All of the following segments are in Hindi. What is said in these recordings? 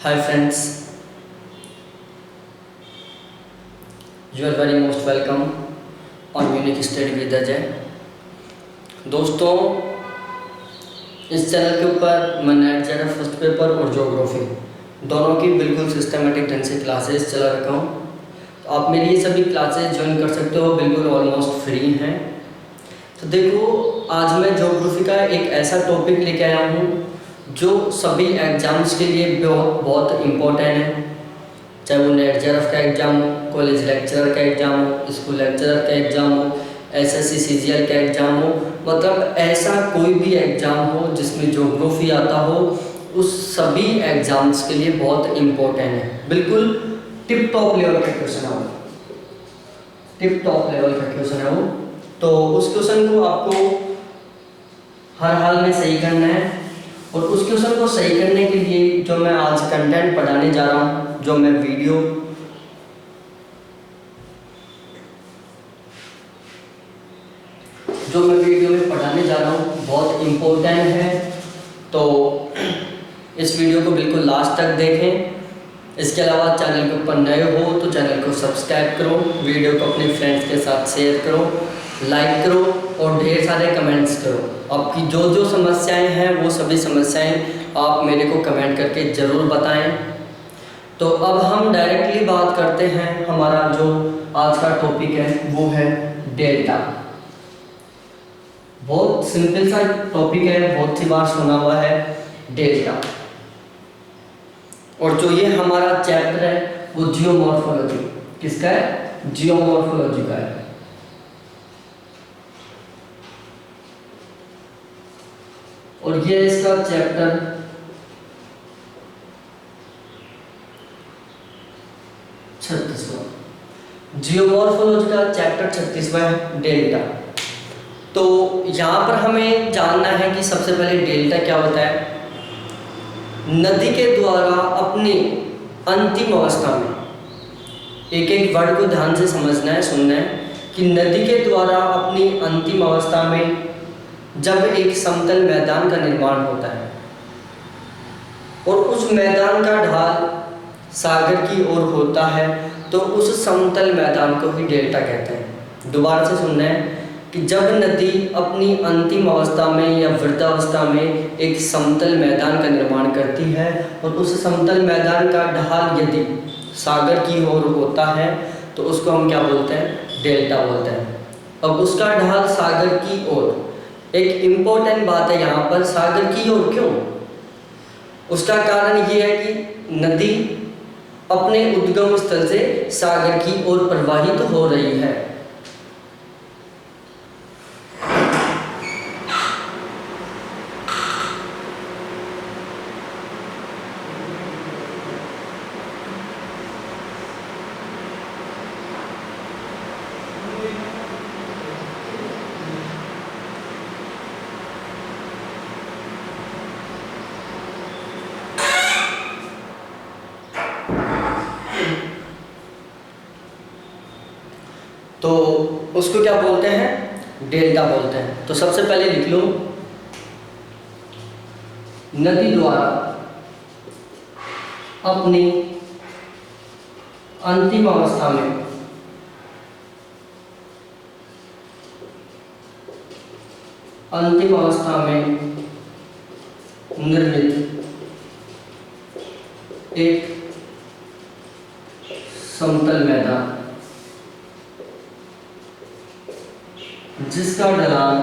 Hi friends, you are very most welcome on Unique Study with Ajay। दोस्तों, इस चैनल के ऊपर मैं नेट जेआरएफ फर्स्ट पेपर और ज्योग्राफी दोनों की बिल्कुल सिस्टमेटिक ढंग से क्लासेस चला रखा हूँ। तो आप मेरी ये सभी क्लासेस ज्वाइन कर सकते हो, बिल्कुल ऑलमोस्ट फ्री हैं। तो देखो, आज मैं ज्योग्राफी का एक ऐसा टॉपिक लेके आया हूँ जो सभी एग्ज़ाम्स के लिए बहुत इम्पोर्टेंट है। चाहे वो नेट जेआरएफ का एग्ज़ाम हो, कॉलेज लेक्चरर का एग्ज़ाम हो, स्कूल लेक्चरर का एग्ज़ाम हो, एसएससी सीजीएल का एग्ज़ाम हो, मतलब ऐसा कोई भी एग्ज़ाम हो जिसमें ज्योग्राफी आता हो, उस सभी एग्ज़ाम्स के लिए बहुत इम्पोर्टेंट है। बिल्कुल टिप टॉप लेवल का क्वेश्चन है वो, टिप टॉप लेवल का क्वेश्चन है वो। तो उस क्वेश्चन को आपको हर हाल में सही करना है, और उस क्वेश्चन को सही करने के लिए जो मैं आज कंटेंट पढ़ाने जा रहा हूँ, जो मैं वीडियो में पढ़ाने जा रहा हूँ बहुत इम्पोर्टेंट है। तो इस वीडियो को बिल्कुल लास्ट तक देखें। इसके अलावा चैनल के ऊपर नए हो तो चैनल को सब्सक्राइब करो, वीडियो को अपने फ्रेंड्स के साथ शेयर करो, लाइक करो और ढेर सारे कमेंट्स करो। आपकी जो जो समस्याएं हैं वो सभी समस्याएं आप मेरे को कमेंट करके ज़रूर बताएं। तो अब हम डायरेक्टली बात करते हैं। हमारा जो आज का टॉपिक है वो है डेल्टा। बहुत सिंपल सा टॉपिक है, बहुत सी बार सुना हुआ है डेल्टा। और जो ये हमारा चैप्टर है वो जियोमॉर्फोलॉजी किसका है? जियोमॉर्फोलॉजी का है। और ये इसका चैप्टर 36वां, जियोमॉर्फोलॉजी का चैप्टर 36वां है डेल्टा। तो यहाँ पर हमें जानना है कि सबसे पहले डेल्टा क्या होता है। नदी के द्वारा अपनी अंतिम अवस्था में, एक एक वर्ड को ध्यान से समझना है, सुनना है कि नदी के द्वारा अपनी अंतिम अवस्था में जब एक समतल मैदान का निर्माण होता है और उस मैदान का ढाल सागर की ओर होता है तो उस समतल मैदान को ही डेल्टा कहते हैं। दोबारा से सुनना है कि जब नदी अपनी अंतिम अवस्था में या वृद्धावस्था में एक समतल मैदान का निर्माण करती है और उस समतल मैदान का ढाल यदि सागर की ओर होता है तो उसको हम क्या बोलते हैं? डेल्टा बोलते हैं। अब उसका ढाल सागर की ओर, एक इम्पोर्टेंट बात है यहाँ पर, सागर की ओर क्यों? उसका कारण ये है कि नदी अपने उद्गम स्थल से सागर की ओर प्रवाहित हो रही है। तो उसको क्या बोलते हैं? डेल्टा बोलते हैं। तो सबसे पहले लिख लो, नदी द्वारा अपनी अंतिम अवस्था में निर्मित एक समतल मैदान जिसका ढलान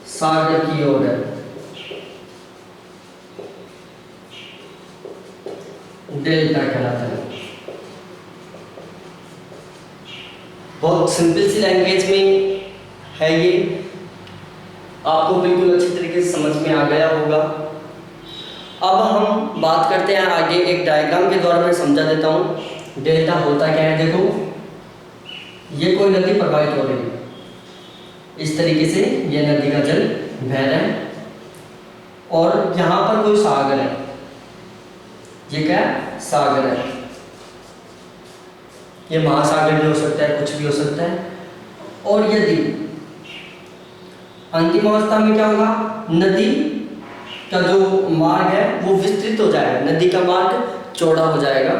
सागर की ओर है, डेल्टा कहलाता है। बहुत सिंपल सी लैंग्वेज में है ये, आपको बिल्कुल अच्छी तरीके से समझ में आ गया होगा। अब हम बात करते हैं आगे, एक डायग्राम के द्वारा मैं समझा देता हूँ डेल्टा होता क्या है। देखो, ये कोई नदी प्रवाहित हो रही है, इस तरीके से ये नदी का जल बह रहा है और यहाँ पर कोई सागर है। ये क्या है? सागर है। ये महासागर भी हो सकता है, कुछ भी हो सकता है। और यदि अंतिम अवस्था में क्या होगा, नदी का जो मार्ग है वो विस्तृत हो जाएगा, नदी का मार्ग चौड़ा हो जाएगा।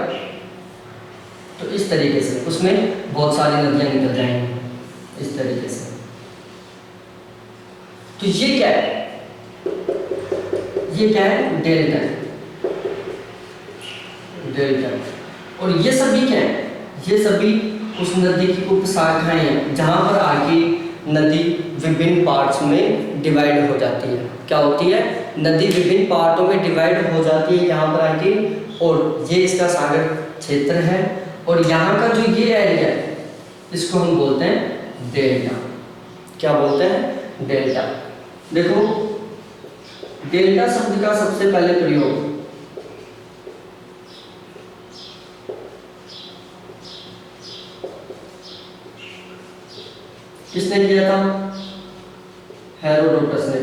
तो इस तरीके से उसमें बहुत सारी नदियां निकल जाएंगी इस तरीके से। तो ये क्या है? ये क्या है? डेल्टा। डेल्टा। और ये सभी क्या है? ये सभी उस नदी की उपशाखाएं हैं जहां पर आके नदी विभिन्न पार्ट्स में डिवाइड हो जाती है। क्या होती है? नदी विभिन्न पार्टों में डिवाइड हो जाती है यहाँ पर आके, और ये इसका सागर क्षेत्र है। और यहाँ का जो ये एरिया है इसको हम बोलते हैं डेल्टा। क्या बोलते हैं? डेल्टा। देखो, डेल्टा शब्द का सबसे पहले प्रयोग किसने किया था? हेरोडोटस ने।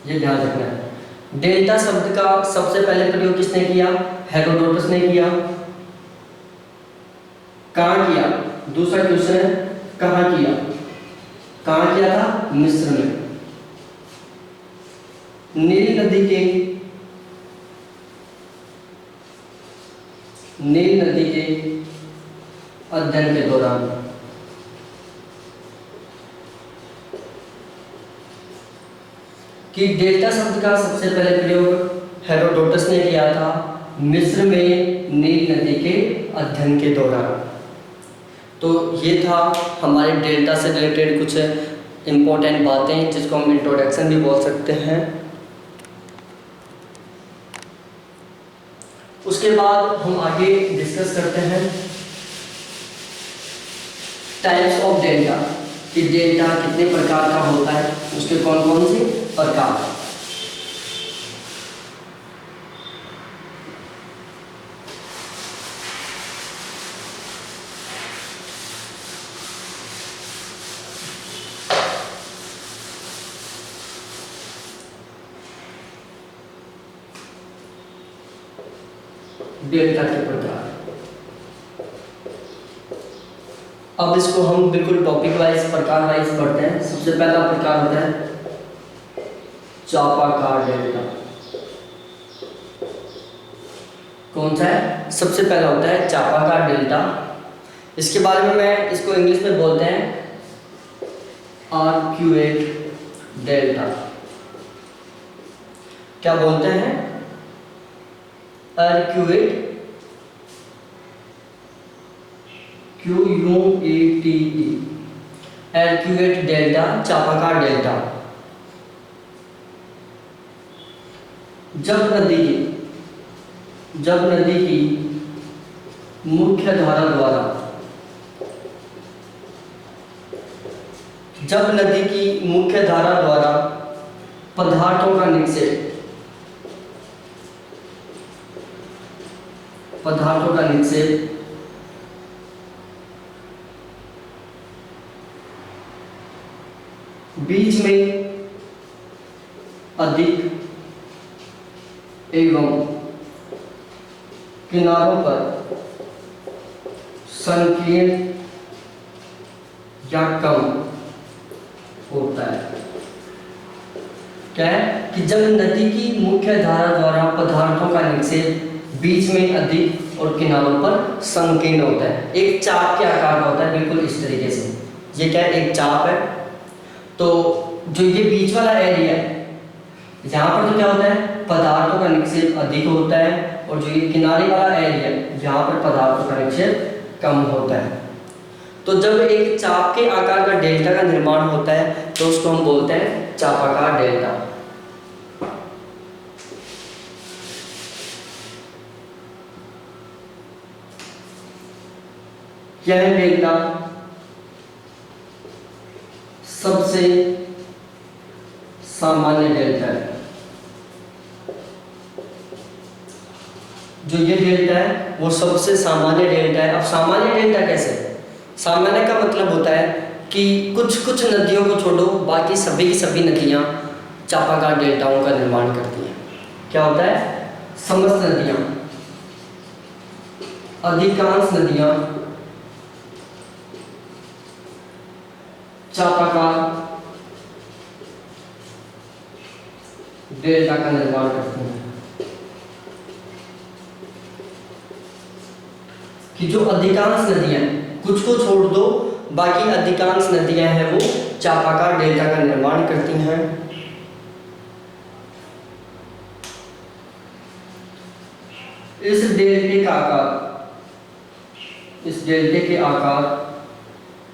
ये ध्यान रखना है। डेल्टा शब्द का सबसे पहले प्रयोग किसने किया? हेरोडोटस ने किया। कहाँ किया? दूसरा क्वेश्चन है, कहाँ किया? कहाँ किया था? मिस्र में। नील नदी के अध्ययन के दौरान। कि डेल्टा शब्द का सबसे पहले प्रयोग हेरोडोटस ने किया था मिस्र में नील नदी के अध्ययन के दौरान। तो ये था हमारे डेल्टा से रिलेटेड कुछ इम्पोर्टेंट बातें जिसको हम इंट्रोडक्शन भी बोल सकते हैं। उसके बाद हम आगे डिस्कस करते हैं टाइप्स ऑफ डेल्टा, कि डेल्टा कितने प्रकार का होता है, उसके कौन कौन से प्रकार हैं। डेल्टा के प्रकार। अब इसको हम बिल्कुल टॉपिक वाइज, प्रकार वाइज पढ़ते हैं। सबसे पहला प्रकार होता है चापाकार डेल्टा। कौन सा है? सबसे पहला होता है चापाकार डेल्टा। इसके बारे में मैं इसको इंग्लिश में बोलते हैं आर्क्यूएट डेल्टा। क्या बोलते हैं? आर्क्यूएट, QUATE, आर्क्यूएट डेल्टा, चापाकार डेल्टा। जब नदी की मुख्य धारा द्वारा पदार्थों का निक्षेप बीच में अधिक एवं किनारों पर संकीर्ण या कम होता है। क्या है? कि जब नदी की मुख्य धारा द्वारा पदार्थों का निक्षेप बीच में अधिक और किनारों पर संकीर्ण होता है, एक चाप के आकार का होता है, बिल्कुल इस तरीके से। ये क्या है? एक चाप है। तो जो ये बीच वाला एरिया है, यहाँ पर तो क्या होता है? पदार्थों का निक्षेप अधिक होता है, और जो ये किनारे वाला एरिया है, यहाँ पर पदार्थों का निक्षेप कम होता है। तो जब एक चाप के आकार का डेल्टा का निर्माण होता है तो उसको हम बोलते हैं चापाकार डेल्टा। क्या है डेल्टा? सबसे सामान्य डेल्टा है। जो ये डेल्टा है वो सबसे सामान्य डेल्टा है। अब सामान्य डेल्टा कैसे? सामान्य का मतलब होता है कि कुछ नदियों को छोड़ो, बाकी सभी की सभी नदियाँ चापाकार डेल्टाओं का निर्माण करती हैं। क्या होता है? समस्त नदियाँ, अधिकांश नदियाँ चापाकार डेल्टा का निर्माण करती हैं। कि जो अधिकांश नदियां, कुछ को छोड़ दो, बाकी अधिकांश नदियां हैं वो चापाकार डेल्टा का निर्माण करती हैं। इस डेल्टे का आकार, इस डेल्टे के आकार,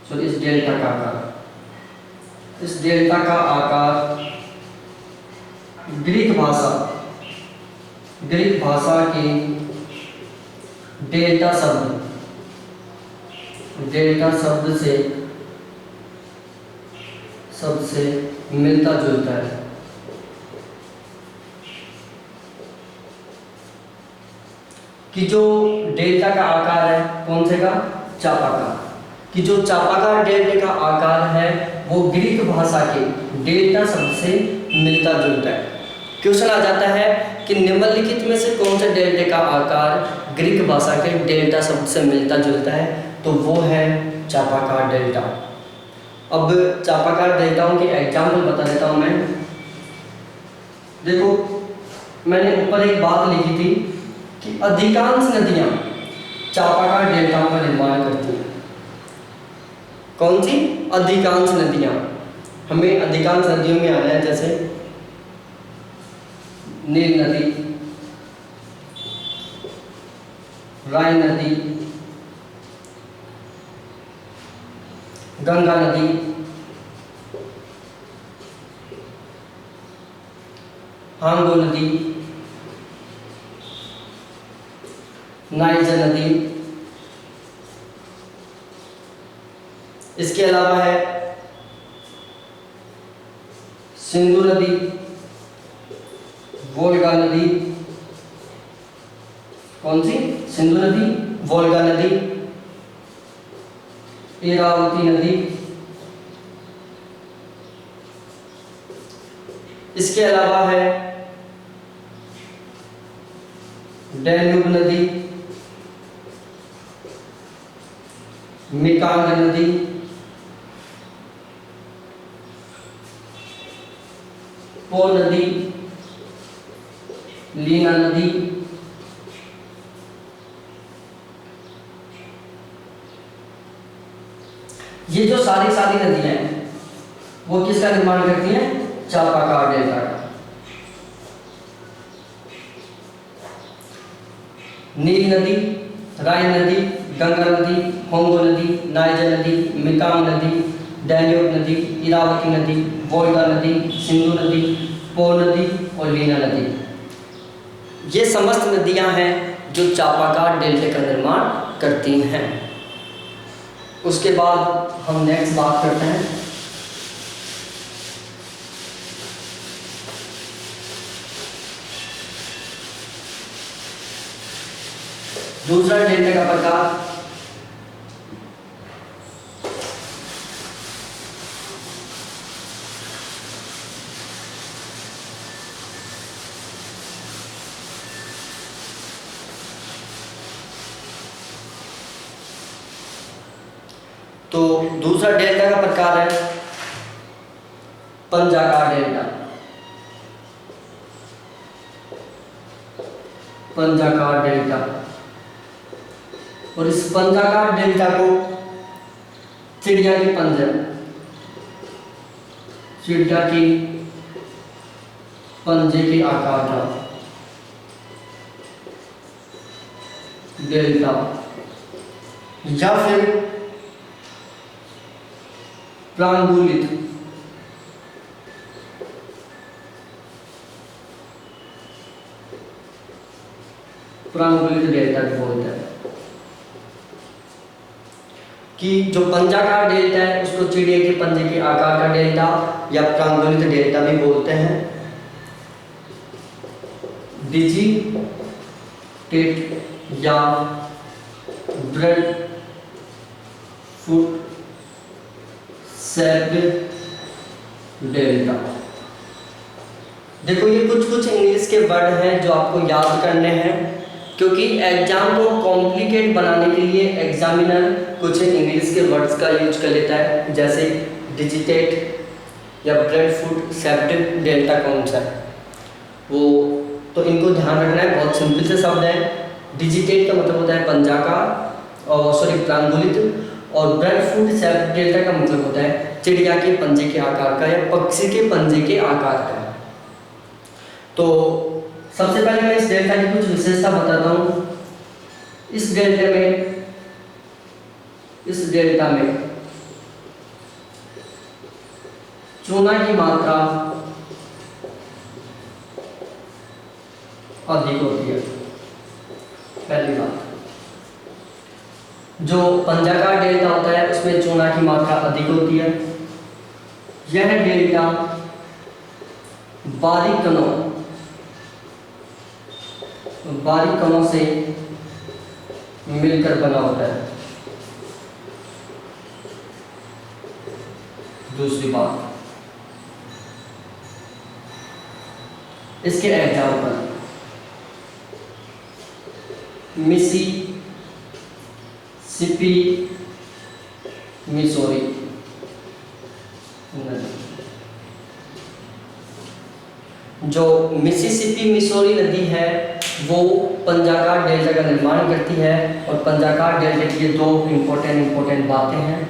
सॉरी इस डेल्टा का आकार, इस डेल्टा का आकार ग्रीक भाषा के डेल्टा शब्द से मिलता जुलता है। कि जो डेल्टा का आकार है, कौन से का? चापाकार। कि जो चापाकार डेल्टा का आकार है वो ग्रीक भाषा के डेल्टा शब्द से मिलता जुलता है। क्वेश्चन आ जाता है कि निम्नलिखित में से कौन से डेल्टा का आकार ग्रीक भाषा के डेल्टा शब्द से मिलता जुलता है? तो वो है चापाकार डेल्टा। अब चापाकार डेल्टाओं के एग्जाम्पल बता देता हूँ मैं। देखो, मैंने ऊपर एक बात लिखी थी कि अधिकांश नदियाँ चापाकार डेल्टाओं का निर्माण करती हैं। कौन सी? अधिकांश नदियाँ। हमें अधिकांश नदियों में आना है, जैसे नील नदी, राइन नदी, गंगा नदी, हांगो नदी, नाइजर नदी। इसके अलावा है सिंधु नदी, वोल्गा नदी। कौन सी? सिंधु नदी, वोल्गा नदी, इरावती नदी। इसके अलावा है डैन्यूब नदी, मेकांग नदी, पो नदी, लीना नदी। ये जो सारी नदियां हैं वो किसका निर्माण करती हैं? चापाकार डेल्टा का। नील नदी, राइन नदी, गंगा नदी, होंगो नदी, नाइजर नदी, मेकांग नदी, डैन्यूब नदी, इरावती नदी, वोल्गा नदी, सिंधु नदी, पो नदी और लीना नदी। ये समस्त नदियां हैं जो चापाकार डेल्टा का निर्माण करती हैं। उसके बाद हम नेक्स्ट बात करते हैं दूसरा डेल्टा का प्रकार। तो दूसरा डेल्टा का प्रकार है पंजाकार डेल्टा। पंजाकार डेल्टा। और इस पंजाकार डेल्टा को चिड़िया के पंजे, चिड़िया के पंजे के आकार का डेल्टा या फिर प्रांगुलित डेल्टा भी बोलते हैं। कि जो पंजाकार डेल्टा है उसको चिड़िया के पंजे के आकार का डेल्टा या प्रांगुलित डेल्टा भी बोलते हैं। डिजिटेट या ब्रेड फुट शेप्ड डेल्टा। देखो, ये कुछ इंग्लिश के वर्ड हैं जो आपको याद करने हैं, क्योंकि एग्जाम को कॉम्प्लिकेट बनाने के लिए एग्जामिनर कुछ इंग्लिश के वर्ड्स का यूज कर लेता है, जैसे डिजिटेट या ब्रेड फुट शेप्ड डेल्टा कौन सा है। वो तो इनको ध्यान रखना है, बहुत सिंपल से शब्द है। डिजिटेट का मतलब होता है पंजाकार और सॉरी प्रांगुलित, और ब्रेड फूट सेल्फ डेल्टा का मतलब होता है चिड़िया के पंजे के आकार का या पक्षी के पंजे के आकार का। तो सबसे पहले मैं इस डेल्टा की कुछ विशेषता बताता हूँ। इस डेल्टा में चूना की मात्रा अधिक होती है। पहली बात, जो पंजाकार डेल्टा होता है उसमें चूना की मात्रा अधिक होती है। यह डेल्टा बारीक कणों से मिलकर बना होता है। दूसरी बात, इसके एग्जाम्पल मिसिसिपी, मिसौरी नदी। जो मिसिसिपी मिसौरी नदी है वो पंजाकार डेल्टा का निर्माण करती है, और पंजाकार डेल्टा की ये दो इम्पोर्टेंट बातें हैं।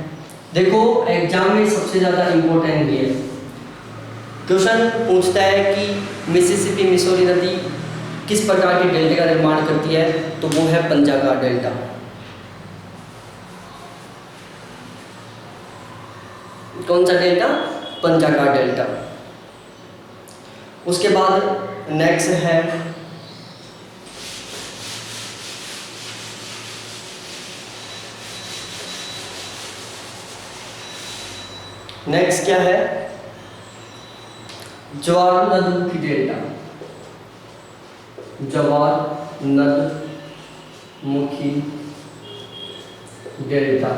देखो एग्जाम में सबसे ज़्यादा इम्पोर्टेंट ये क्वेश्चन पूछता है कि मिसिसिपी मिसौरी नदी किस प्रकार के डेल्टा का निर्माण करती है, तो वो है पंजाकार डेल्टा। कौन सा डेल्टा? पंजाकार डेल्टा। उसके बाद नेक्स्ट है क्या है? ज्वारनदमुखी डेल्टा। ज्वारनदमुखी डेल्टा,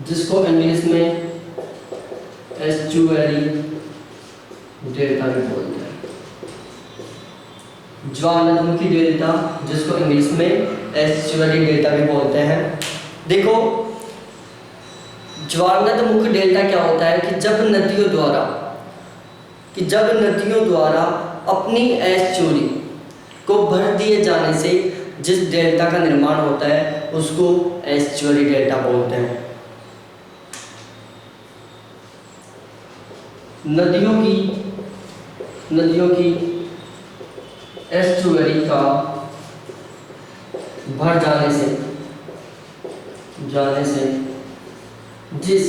जिसको इंग्लिश में एस्चुअरी डेल्टा भी बोलते हैं। ज्वारनदमुखी डेल्टा, जिसको इंग्लिश में एस्चुअरी डेल्टा भी बोलते हैं। देखो ज्वारनदमुखी डेल्टा क्या होता है कि जब नदियों द्वारा अपनी एस्चुरी को भर दिए जाने से जिस डेल्टा का निर्माण होता है उसको एस्चुअरी डेल्टा बोलते हैं। नदियों की एस्चुअरी का भर जाने से जिस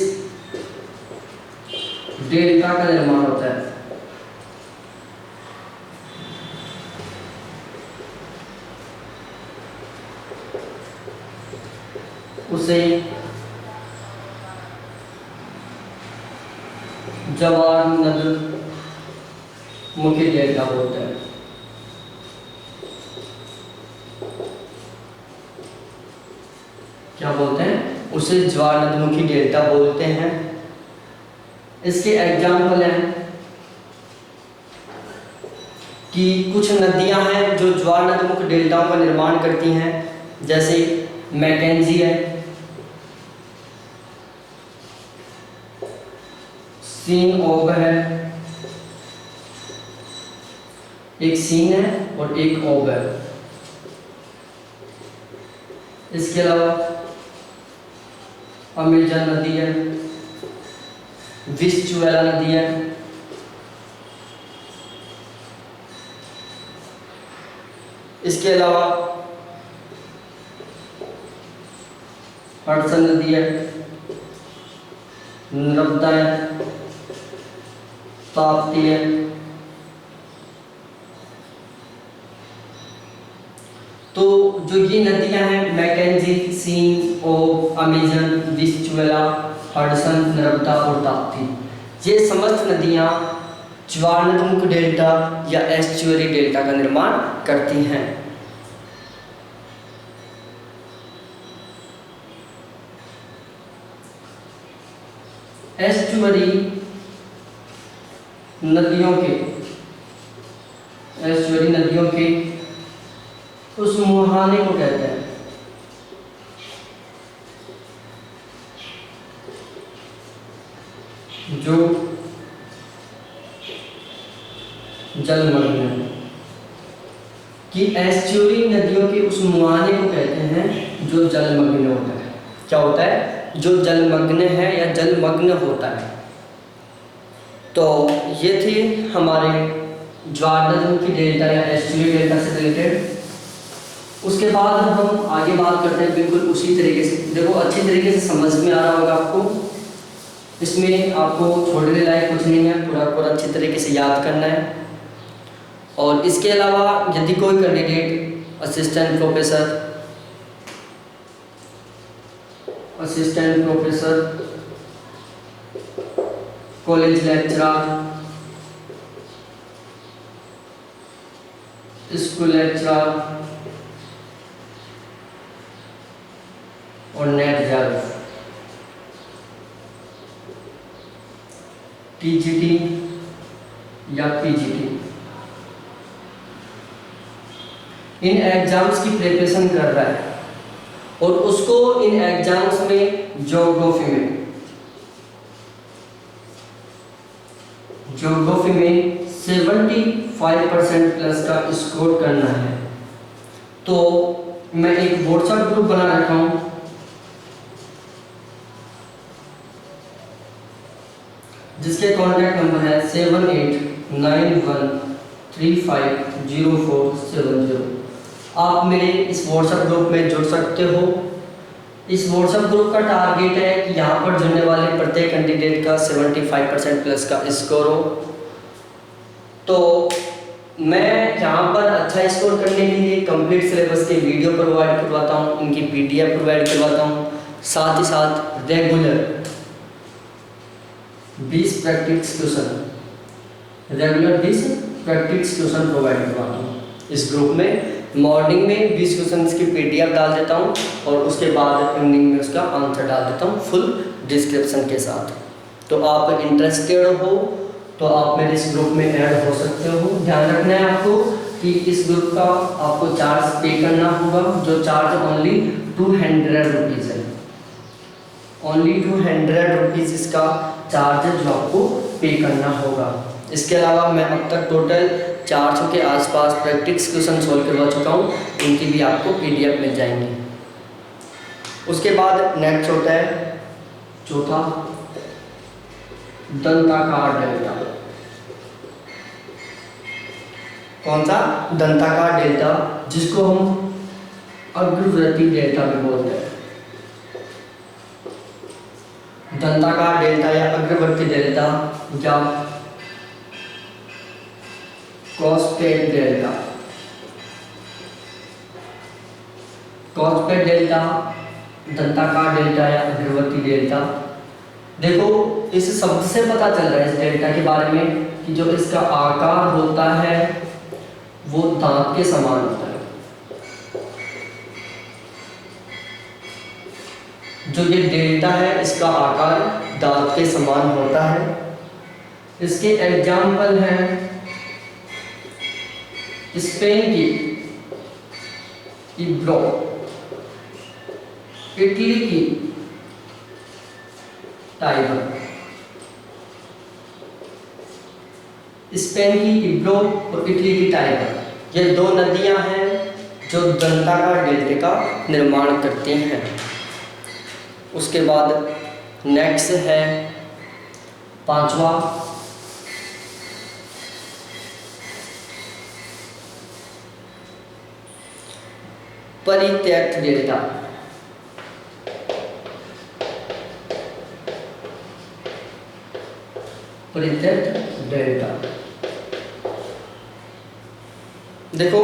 डेल्टा का निर्माण होता है उसे ज्वारनदमुखी डेल्टा बोलते हैं। क्या बोलते हैं? उसे ज्वारनदमुखी डेल्टा बोलते हैं। इसके एग्जाम्पल हैं कि कुछ नदियां हैं जो ज्वारनदमुखी डेल्टाओं का निर्माण करती हैं, जैसे मैकेंजी है, सीन ओब है, एक सीन है और एक ओब है। इसके अलावा अमेजन नदी है, विस्चुएला नदी है, इसके अलावा हडसन नदी है, नर्मदा है, ताप्ती है। तो जो ये नदियां हैं मैकेंजी, सीन, ओब, अमेजन, विस्चुएला, हडसन, नर्मदा और ताप्ती, ये समस्त नदियां ज्वारनदमुखी डेल्टा या एस्चुअरी डेल्टा का निर्माण करती हैं। एस्चुअरी नदियों के उस मुहाने को कहते हैं जो जलमग्न, कि एस्चुरी नदियों के उस मुहाने को कहते हैं जो जलमग्न होता है। क्या होता है? जो जलमग्न है या जलमग्न होता है। तो ये थी हमारे ज्वार नदियों की डेल्टा या एस्चुरी डेल्टा से रिलेटेड। उसके बाद हम आगे बात करते हैं बिल्कुल उसी तरीके से। देखो अच्छी तरीके से समझ में आ रहा होगा आपको, इसमें आपको छोड़ने लायक कुछ नहीं है, पूरा पूरा अच्छी तरीके से याद करना है। और इसके अलावा यदि कोई candidate assistant professor, college lecturer, school lecturer और नेट जज, टीजीटी या पीजीटी, इन एग्जाम्स की प्रिपरेशन कर रहा है और उसको इन एग्जाम्स में ज्योग्राफी में 75% प्लस का स्कोर करना है। तो मैं एक व्हाट्सएप ग्रुप बना रखा हूँ, जिसके कॉन्टैक्ट नंबर है 7891350470। आप मेरे इस व्हाट्सएप ग्रुप में जुड़ सकते हो। इस व्हाट्सएप ग्रुप का टारगेट है कि यहाँ पर जुड़ने वाले प्रत्येक कैंडिडेट का 75% प्लस का स्कोर हो। तो मैं यहाँ पर अच्छा स्कोर करने के लिए कंप्लीट सिलेबस के वीडियो प्रोवाइड करवाता हूँ, इनकी PDF प्रोवाइड करवाता हूँ, साथ ही साथ रेगुलर 20 प्रैक्टिस क्वेश्चन प्रोवाइड करवाता हूँ इस ग्रुप में। मॉर्निंग में 20 क्वेश्चन की PDF डाल देता हूँ और उसके बाद इवनिंग में उसका आंसर डाल देता हूँ फुल डिस्क्रिप्शन के साथ। तो आप इंटरेस्टेड हो तो आप मेरे इस ग्रुप में ऐड हो सकते हो। ध्यान रखना है आपको कि इस ग्रुप का आपको चार्ज पे करना होगा, जो चार्ज ओनली 200 रुपीज़ है। ओनली 200 रुपीज़ इसका चार्ज है जो आपको पे करना होगा। इसके अलावा मैं अब तक टोटल 400 के आसपास प्रैक्टिस क्वेश्चन सॉल्व करवा चुका हूँ, इनकी भी आपको PDF मिल जाएंगी। उसके बाद नेक्स्ट होता है चौथा, दंताकार डेल्टा। कौन सा? दंताकार डेल्टा, जिसको हम अग्रवर्ती डेल्टा भी बोलते हैं। दंताकार डेल्टा या अग्रवर्ती डेल्टा या क्रॉसपेड डेल्टा, दंताकार डेल्टा या अग्रवर्ती डेल्टा। देखो इस शब्द से पता चल रहा है इस डेल्टा के बारे में कि जो इसका आकार होता है वो दांत के समान होता है। जो ये डेल्टा है इसका आकार दांत के समान होता है। इसके एग्जाम्पल हैं स्पेन की इब्रो, इटली की टाइबर। स्पेन की इब्रो और इटली की टाइबर, ये दो नदियां हैं जो दंताकार डेल्टा का निर्माण करती हैं। उसके बाद नेक्स्ट है पांचवा, परित्यक्त डेल्टा। परित्यक्त डेल्टा, देखो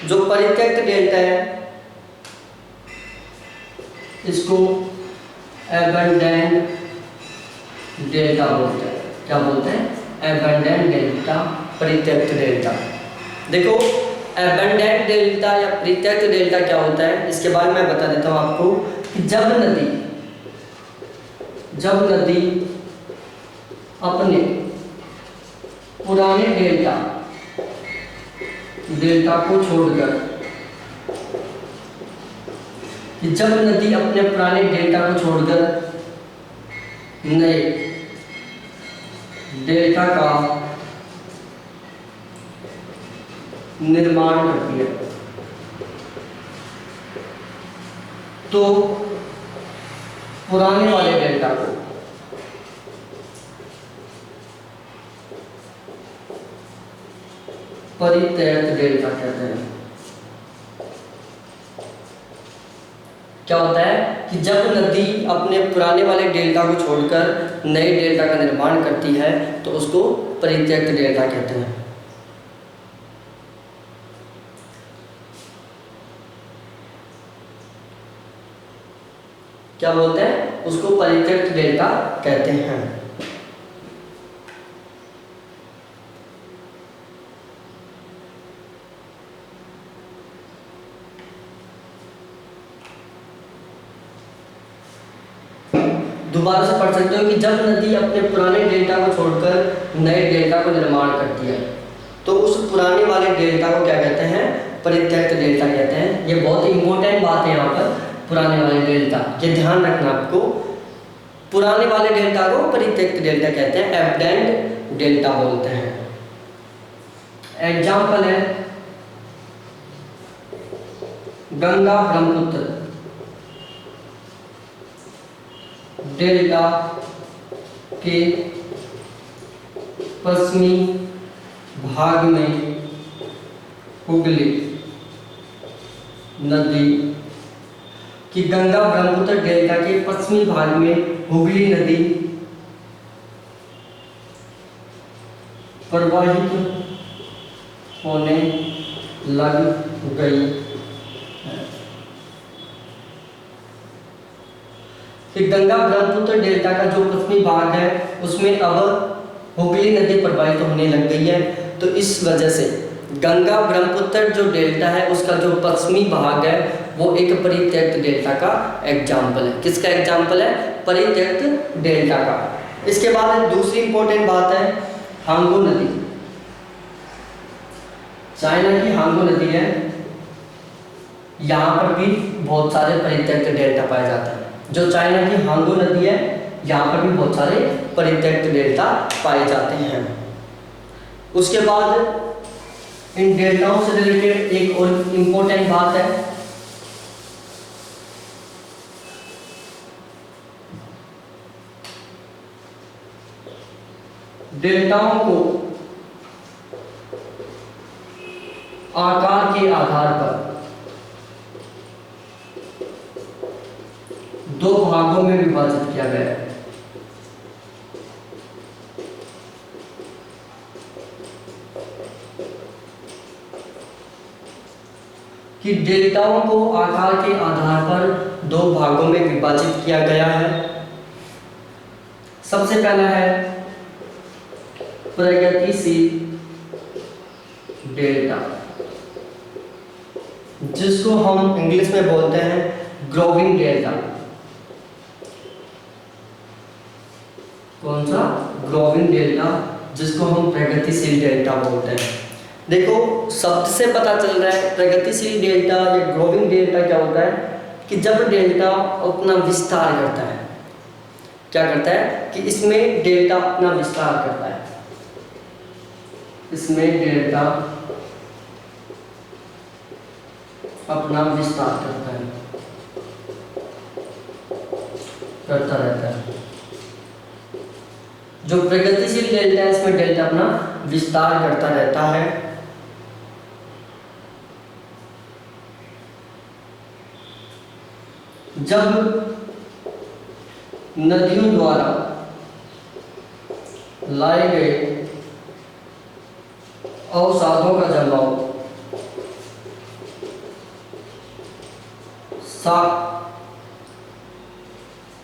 जो परित्यक्त डेल्टा है इसको एबंडेंट डेल्टा बोलते हैं। क्या बोलते हैं? एबंडेंट डेल्टा, परित्यक्त डेल्टा। देखो एबंडेंट डेल्टा या परित्यक्त डेल्टा क्या होता है इसके बारे में मैं बता देता हूँ आपको कि जब नदी अपने पुराने डेल्टा को छोड़कर, जब नदी अपने पुराने डेल्टा को छोड़कर नए डेल्टा का निर्माण करती है। तो पुराने वाले डेल्टा को परित्यक्त डेल्टा कहते हैं। क्या होता है कि जब नदी अपने पुराने वाले डेल्टा को छोड़कर नए डेल्टा का निर्माण करती है तो उसको परित्यक्त डेल्टा कहते हैं। क्या बोलते हैं? उसको परित्यक्त डेल्टा कहते हैं। दोबारा से पढ़ सकते हो कि जब नदी अपने पुराने डेल्टा को छोड़कर नए डेल्टा को निर्माण करती है तो उस पुराने वाले डेल्टा को क्या कहते हैं? परित्यक्त डेल्टा कहते हैं। ये बहुत इंपॉर्टेंट बात है यहाँ पर, पुराने वाले डेल्टा, ये ध्यान रखना आपको। पुराने वाले डेल्टा को परित्यक्त डेल्टा कहते हैं, एबडेंट डेल्टा बोलते हैं। एग्जाम्पल है गंगा ब्रह्मपुत्र डेल्टा के पश्चिमी भाग में हुगली नदी कि गंगा ब्रह्मपुत्र डेल्टा के पश्चिमी भाग में हुगली नदी प्रवाहित होने लग गई है। कि गंगा ब्रह्मपुत्र डेल्टा का जो पश्चिमी भाग है उसमें अब हुगली नदी प्रवाहित होने लग गई है। तो इस वजह से गंगा ब्रह्मपुत्र जो डेल्टा है उसका जो पश्चिमी भाग है वो एक परित्यक्त डेल्टा का एग्जाम्पल है। किसका एग्जाम्पल है? परित्यक्त डेल्टा का। इसके बाद दूसरी इंपॉर्टेंट बात है हांगो नदी। चाइना की हांगो नदी है, यहाँ पर भी बहुत सारे परित्यक्त डेल्टा पाए जाते हैं। जो चाइना की हांगो नदी है यहाँ पर भी बहुत सारे परित्यक्त डेल्टा पाए जाते हैं। उसके बाद इन डेल्टाओं से रिलेटेड एक और इम्पोर्टेंट बात है, डेल्टाओं को आकार के आधार पर दो भागों में विभाजित किया गया है। कि डेल्टाओं को आकार के आधार पर दो भागों में विभाजित किया गया है। सबसे पहला है प्रगतिशील डेल्टा, जिसको हम इंग्लिश में बोलते हैं ग्रोविंग डेल्टा। कौन सा? ग्रोविंग डेल्टा, जिसको हम प्रगतिशील डेल्टा बोलते हैं। देखो शब्द से पता चल रहा है प्रगतिशील डेल्टा या ग्रोविंग डेल्टा क्या होता है कि जब डेल्टा अपना विस्तार करता है, क्या करता है कि इसमें डेल्टा अपना विस्तार करता है, इसमें डेल्टा अपना विस्तार करता है, करता रहता है। जो प्रगतिशील डेल्टा है इसमें डेल्टा अपना विस्तार करता रहता है। जब नदियों द्वारा लाए गए अवसादों का जमाव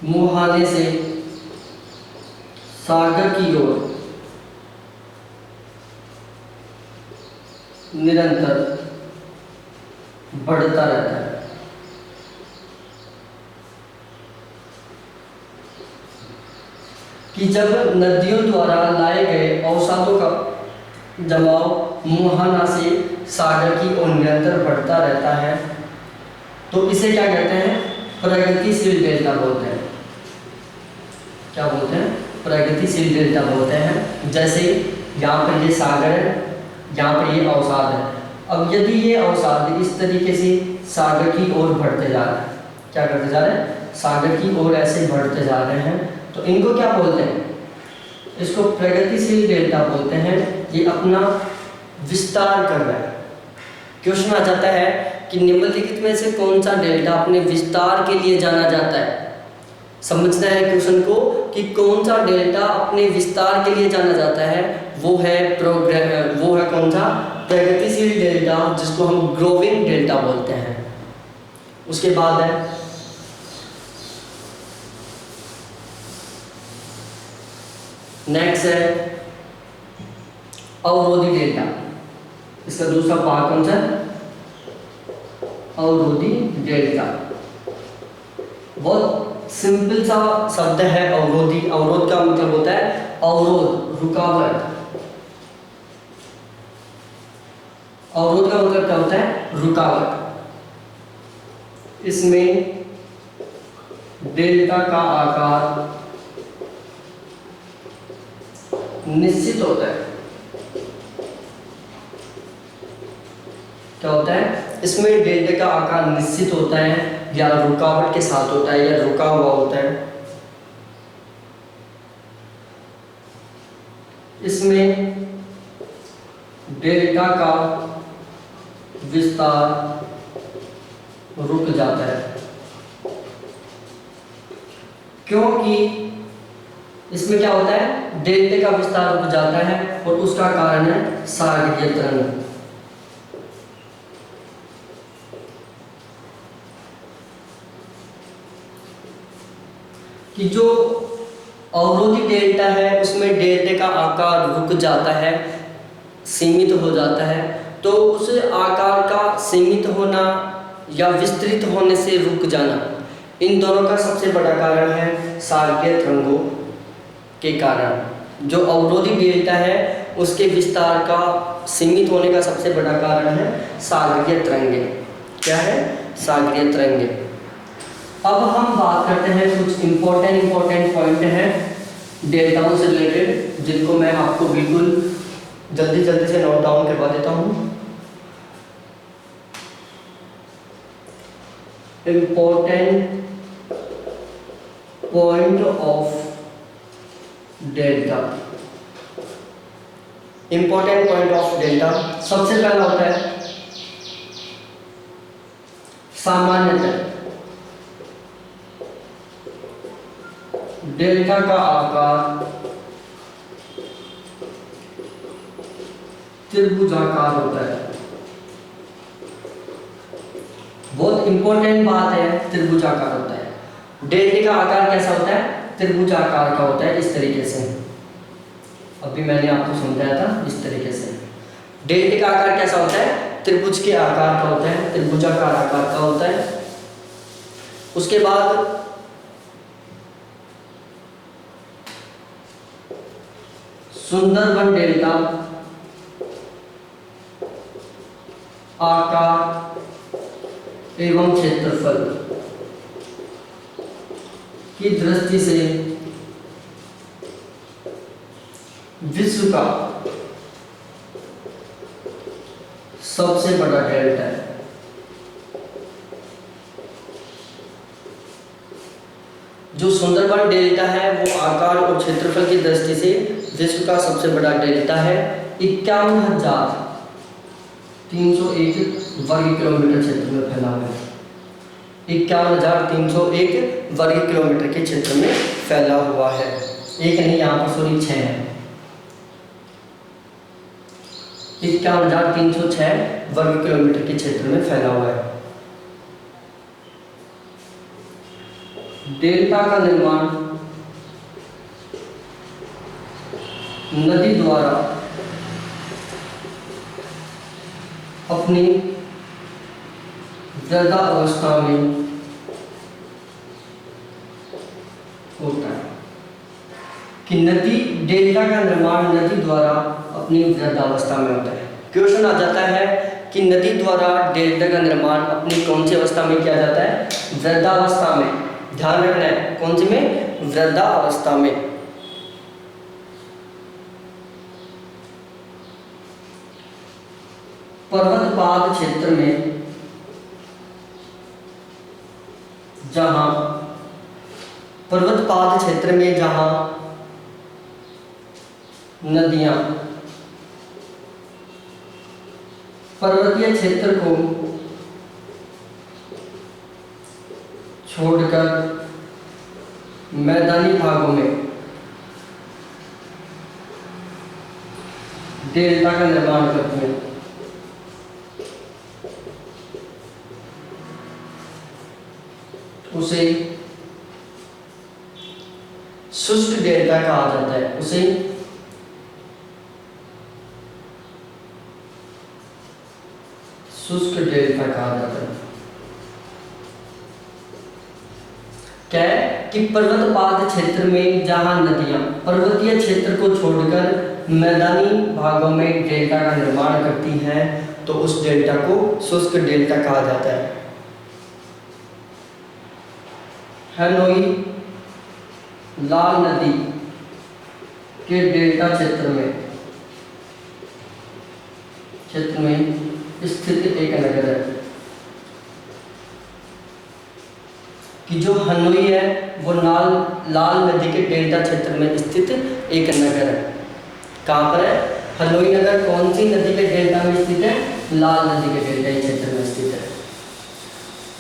मुहाने से सागर की ओर निरंतर बढ़ता रहता है। कि जब नदियों द्वारा लाए गए अवसादों का जमाव मुहाना से सागर की ओर निरंतर बढ़ता रहता है तो इसे क्या कहते हैं? प्रगतिशील डेल्टा बोलते हैं। क्या बोलते हैं? प्रगतिशील डेल्टा बोलते हैं। जैसे यहाँ पर ये सागर है, यहाँ पर ये अवसाद है, अब यदि ये अवसाद इस तरीके से सागर की ओर बढ़ते जा रहे हैं, क्या करते जा रहे हैं, सागर की ओर ऐसे बढ़ते जा रहे हैं, तो इनको क्या बोलते हैं, इसको प्रगतिशील डेल्टा बोलते हैं। ये अपना विस्तार कर रहा है। क्वेश्चन आ जाता है कि निम्नलिखित में से कौन सा डेल्टा अपने विस्तार के लिए जाना जाता है। समझना है क्वेश्चन को कि कौन सा डेल्टा अपने विस्तार के लिए जाना जाता है। वो है कौन सा, प्रगतिशील डेल्टा, जिसको हम ग्रोविंग डेल्टा बोलते हैं। उसके बाद है नेक्स्ट है अवरोधी डेल्टा। इसका दूसरा पार्ट कौन सा है, अवरोधी डेल्टा। बहुत सिंपल सा शब्द है अवरोधी। अवरोध का मतलब होता है अवरोध, रुकावट। अवरोध का मतलब क्या होता है, रुकावट। इसमें डेल्टा का आकार निश्चित होता है। क्या होता है, इसमें डेल्टा का आकार निश्चित होता है या रुकावट के साथ होता है या रुका हुआ होता है। इसमें डेल्टा का विस्तार रुक जाता है, क्योंकि इसमें क्या होता है, डेल्टा का विस्तार रुक जाता है और उसका कारण है सागरीय तरंग। कि जो अवरोधी डेल्टा है उसमें डेल्टा का आकार रुक जाता है, सीमित हो जाता है। तो उस आकार का सीमित होना या विस्तृत होने से रुक जाना, इन दोनों का सबसे बड़ा कारण है सागरीय तरंगों के कारण। जो अवरोधी डेल्टा है उसके विस्तार का सीमित होने का सबसे बड़ा कारण है सागरीय तरंगें। क्या है, सागरीय तरंगें। अब हम बात करते हैं कुछ इम्पोर्टेंट पॉइंट हैं डेल्टाओं से रिलेटेड, जिनको मैं आपको बिल्कुल जल्दी से नोट डाउन करवा देता हूँ। Important point of delta. Important point of delta, सबसे पहला होता है सामान्यतः डेल्टा का आकार त्रिभुजाकार होता है। बहुत इंपॉर्टेंट बात है, त्रिभुजाकार होता है। डेल्टा का आकार कैसा होता है, त्रिभुजाकार का होता है, इस तरीके से। अभी मैंने आपको समझाया था इस तरीके से। डेल्टा का आकार कैसा होता है, त्रिभुज के आकार का होता है, त्रिभुजाकार आकार का होता है। उसके बाद सुंदरबन डेल्टा आकार एवं क्षेत्रफल की दृष्टि से विश्व का सबसे बड़ा डेल्टा है। जो सुंदरबन डेल्टा है वो आकार और क्षेत्रफल की दृष्टि से विश्व का सबसे बड़ा डेल्टा है। 51,301 वर्ग किलोमीटर क्षेत्र में फैला हुआ है। 51,301 वर्ग किलोमीटर के क्षेत्र में फैला हुआ है। एक नहीं, यहाँ पर सॉरी 6 है। 51,306 वर्ग किलोमीटर के क्षेत्र में फैला हुआ है। डेल्टा का निर्माण नदी द्वारा अपनी वृद्धावस्था में होता है। कि नदी, डेल्टा का निर्माण नदी द्वारा अपनी वृद्धावस्था में होता है। क्वेश्चन आ जाता है कि नदी द्वारा डेल्टा का निर्माण अपनी कौन सी अवस्था में किया जाता है, वृद्धावस्था में। ध्यान रखना है, कौन सी में, वृद्धावस्था में। पर्वतपाद क्षेत्र में जहां पर्वतपाद क्षेत्र में जहां नदियां पर्वतीय क्षेत्र को छोड़कर मैदानी भागों में डेल्टा का निर्माण करती हैं, उसे शुष्क डेल्टा कहा जाता है। उसे शुष्क डेल्टा कहा जाता है। क्या है कि पर्वतपाद क्षेत्र में जहां नदियां पर्वतीय क्षेत्र को छोड़कर मैदानी भागों में डेल्टा का निर्माण करती हैं तो उस डेल्टा को शुष्क डेल्टा कहा जाता है। हैनोई लाल नदी के डेल्टा क्षेत्र में स्थित एक नगर है कि जो हनोई है वो लाल नदी के डेल्टा क्षेत्र में स्थित एक नगर है। कहाँ पर है? हनोई नगर कौन सी नदी के डेल्टा में स्थित है? लाल नदी के डेल्टा क्षेत्र में स्थित है।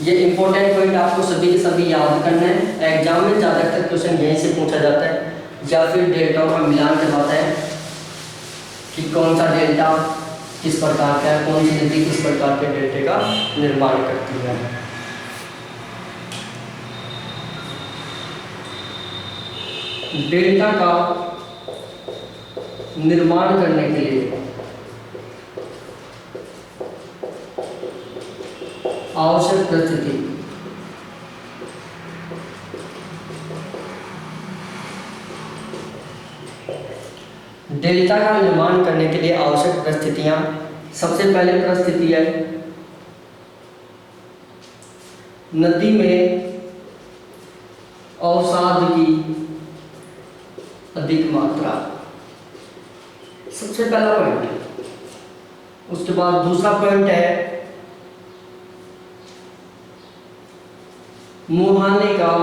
ये इंपॉर्टेंट पॉइंट आपको सभी के सभी याद करना है। एग्जाम में ज़्यादातर क्वेश्चन यहीं से पूछा जाता है या फिर डेल्टाओं का मिलान करवाता है कि कौन सा डेल्टा किस प्रकार का है, कौन सी नदी किस प्रकार के डेल्टे का निर्माण करती है। डेल्टा का निर्माण करने के लिए आवश्यक परिस्थिति डेल्टा का निर्माण करने के लिए आवश्यक परिस्थितियां, सबसे पहले परिस्थिति है नदी में अवसाद की अधिक मात्रा, सबसे पहला पॉइंट। उसके बाद दूसरा पॉइंट है मुहाने का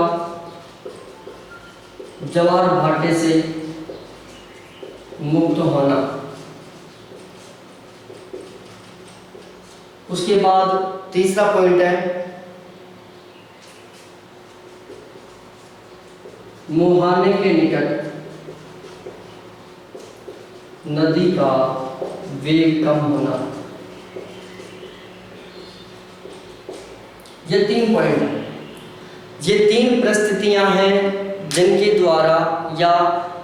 ज्वार भाटे से मुक्त होना। उसके बाद तीसरा पॉइंट है मुहाने के निकट नदी का वेग कम होना। ये 3 पॉइंट हैं। ये 3 परिस्थितियां हैं जिनके द्वारा या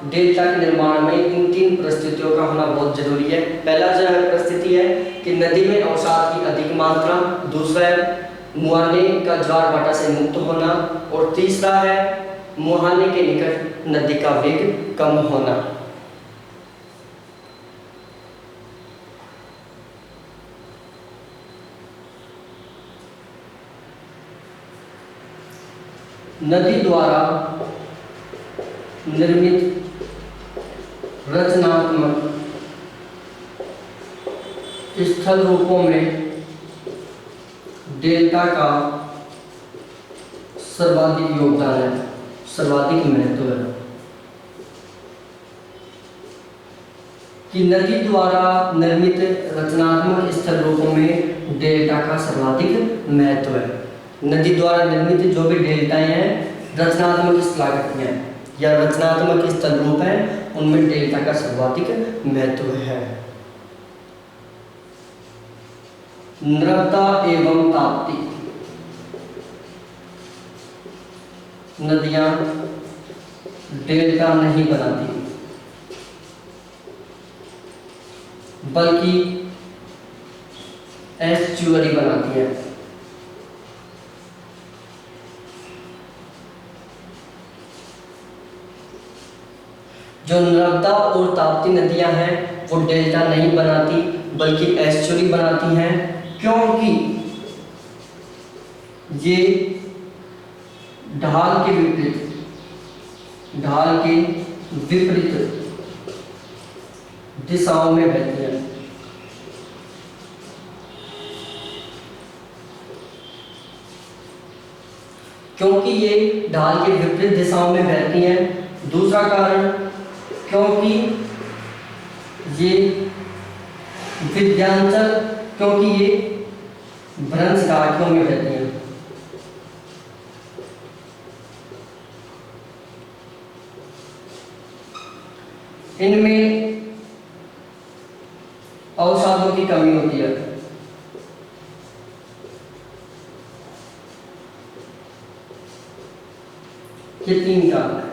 डेल्टा के निर्माण में इन 3 परिस्थितियों का होना बहुत जरूरी है। पहला जो परिस्थिति है कि नदी में अवसाद की अधिक मात्रा, दूसरा है मुहाने का ज्वार भाटा से मुक्त होना और तीसरा है मुहाने के निकट नदी का वेग कम होना। नदी द्वारा निर्मित रचनात्मक स्थल रूपों में डेल्टा का सर्वाधिक योगदान है, सर्वाधिक महत्व है। कि नदी द्वारा निर्मित रचनात्मक स्थल रूपों में डेल्टा का सर्वाधिक महत्व है। नदी द्वारा निर्मित जो भी डेल्टाएं हैं, रचनात्मक स्थलाकृतियां या रचनात्मक स्थल रूप हैं, उनमें डेल्टा का सर्वाधिक महत्व है। नर्मदा एवं ताप्ती नदियां डेल्टा नहीं बनाती बल्कि एस्चुअरी बनाती हैं। जो नर्मदा और ताप्ती नदियां हैं वो डेल्टा नहीं बनाती बल्कि एस्चुअरी बनाती हैं, क्योंकि ये ढाल के विपरीत दिशाओं में बहती हैं। क्योंकि ये ढाल के विपरीत दिशाओं में बहती हैं। दूसरा कारण क्योंकि ये विध्यांचल, क्योंकि ये भ्रंश काठियों में बहती हैं। इनमें अवसादों की कमी होती है। ये 3 कारण है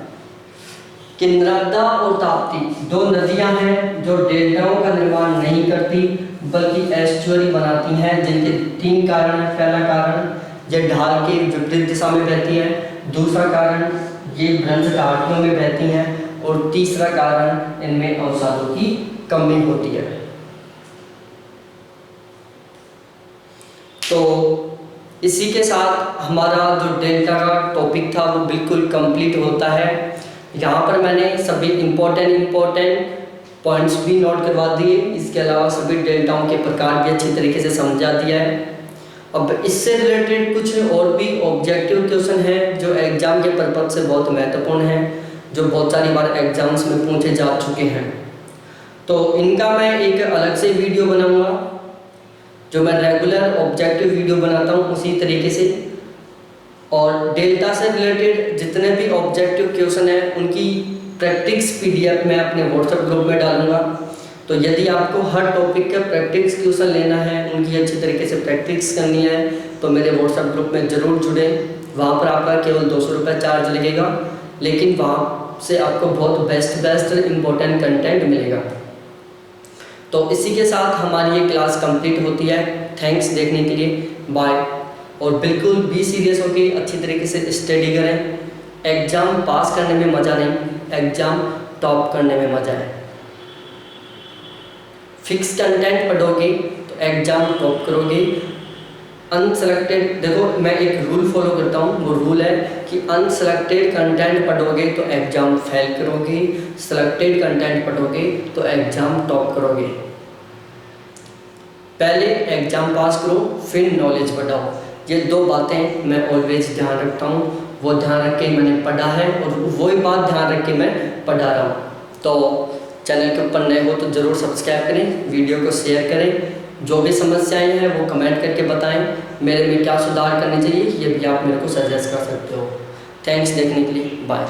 कि नर्मदा और ताप्ती 2 नदियां हैं जो डेल्टाओं का निर्माण नहीं करती बल्कि एस्चुअरी बनाती हैं, जिनके 3 कारण हैं। पहला कारण ये ढाल के विपरीत दिशा में बहती है, दूसरा कारण ये भ्रंश काठियों में बहती हैं, और तीसरा कारण इनमें अवसादों की कमी होती है। तो इसी के साथ हमारा जो डेल्टा का टॉपिक था वो बिल्कुल कंप्लीट होता है। यहाँ पर मैंने सभी इम्पोर्टेंट पॉइंट्स भी नोट करवा दिए, इसके अलावा सभी डेल्टाओं के प्रकार भी अच्छी तरीके से समझा दिया है। अब इससे रिलेटेड कुछ और भी ऑब्जेक्टिव क्वेश्चन हैं जो एग्जाम के पर्पज से बहुत महत्वपूर्ण हैं, जो बहुत सारी बार एग्जाम्स में पूछे जा चुके हैं। तो इनका मैं एक अलग से वीडियो बनाऊंगा, जो मैं रेगुलर ऑब्जेक्टिव वीडियो बनाता हूँ उसी तरीके से। और डेल्टा से रिलेटेड जितने भी ऑब्जेक्टिव क्वेश्चन हैं उनकी प्रैक्टिस PDF मैं अपने व्हाट्सएप ग्रुप में डालूंगा। तो यदि आपको हर टॉपिक का प्रैक्टिस क्वेश्चन लेना है, उनकी अच्छी तरीके से प्रैक्टिस करनी है, तो मेरे व्हाट्सएप ग्रुप में ज़रूर जुड़ें। वहाँ पर आपका केवल 200 रुपये चार्ज लगेगा, लेकिन वहाँ से आपको बहुत बेस्ट इम्पोर्टेंट कंटेंट मिलेगा। तो इसी के साथ हमारी ये क्लास कंप्लीट होती है। थैंक्स देखने के लिए, बाय। और बिल्कुल भी सीरियस होकर अच्छी तरीके से स्टडी करें। एग्ज़ाम पास करने में मज़ा नहीं, एग्ज़ाम टॉप करने में मज़ा है। फिक्स कंटेंट पढ़ोगे तो एग्ज़ाम टॉप करोगे। अनसेलेक्टेड, देखो मैं एक रूल फॉलो करता हूँ, वो रूल है कि अनसेलेक्टेड कंटेंट पढ़ोगे तो एग्ज़ाम फेल करोगे, सेलेक्टेड कंटेंट पढ़ोगे तो एग्ज़ाम टॉप करोगे। पहले एग्ज़ाम पास करो, फिर नॉलेज बढ़ाओ। ये 2 बातें मैं ऑलवेज ध्यान रखता हूँ, वो ध्यान रख के मैंने पढ़ा है और वही बात ध्यान रख के मैं पढ़ा रहा हूँ। तो चैनल के ऊपर नए हो तो ज़रूर सब्सक्राइब करें, वीडियो को शेयर करें। जो भी समस्याएं हैं वो कमेंट करके बताएं, मेरे में क्या सुधार करने चाहिए ये भी आप मेरे को सजेस्ट कर सकते हो। थैंक्स देखने के लिए, बाय।